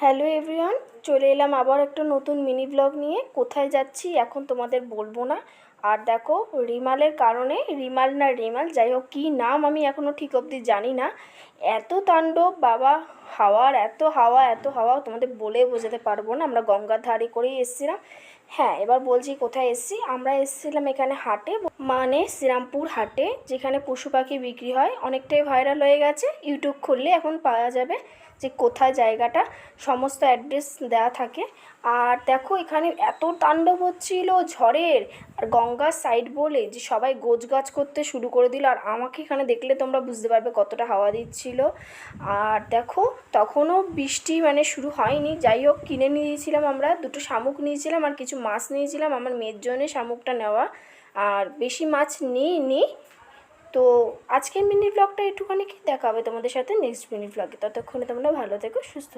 Hello everyone, চলে এলাম আবার একটা নতুন মিনি ব্লগ নিয়ে। কোথায় যাচ্ছি এখন তোমাদের বলবো না। আর দেখো, রিমালের কারণে, রিমাল না রিমাল যাই হোক, কী নাম আমি এখনও ঠিক অবধি জানি না, এত তাণ্ডব বাবা। হাওয়ার এত হাওয়া, এত হাওয়া তোমাদের বলে বোঝাতে পারবো না। আমরা গঙ্গার ধারে করেই এসেছিলাম। হ্যাঁ, এবার বলছি কোথায় এসেছি। আমরা এসেছিলাম এখানে হাটে, মানে শ্রীরামপুর হাটে, যেখানে পশু পাখি বিক্রি হয়। অনেকটাই ভাইরাল হয়ে গেছে, ইউটিউব খুললে এখন পাওয়া যাবে যে কোথায় জায়গাটা, সমস্ত অ্যাড্রেস দেওয়া থাকে। আর দেখো এখানে এত তাণ্ডব হচ্ছিল ঝড়ের, আর গঙ্গার সাইড বলে যে সবাই গোছগাছ করতে শুরু করে দিল। আর আমাকে এখানে দেখলে তোমরা বুঝতে পারবে কতটা হাওয়া দিচ্ছিল। আর দেখো, তখনও বৃষ্টি মানে শুরু হয়নি। যাই হোক, কিনে নিয়েছিলাম আমরা, দুটো শামুক নিয়েছিলাম আর কিছু মাছ নিয়েছিলাম আমার মেয়ের জন্যে শামুকটা নেওয়া। আর বেশি মাছ নিইনি। তো আজকের মিনি ব্লগটা একটুখানি দেখা হবে তোমাদের সাথে নেক্সট মিনি ব্লগে। ততক্ষণে তোমরা ভালো থেকো, সুস্থ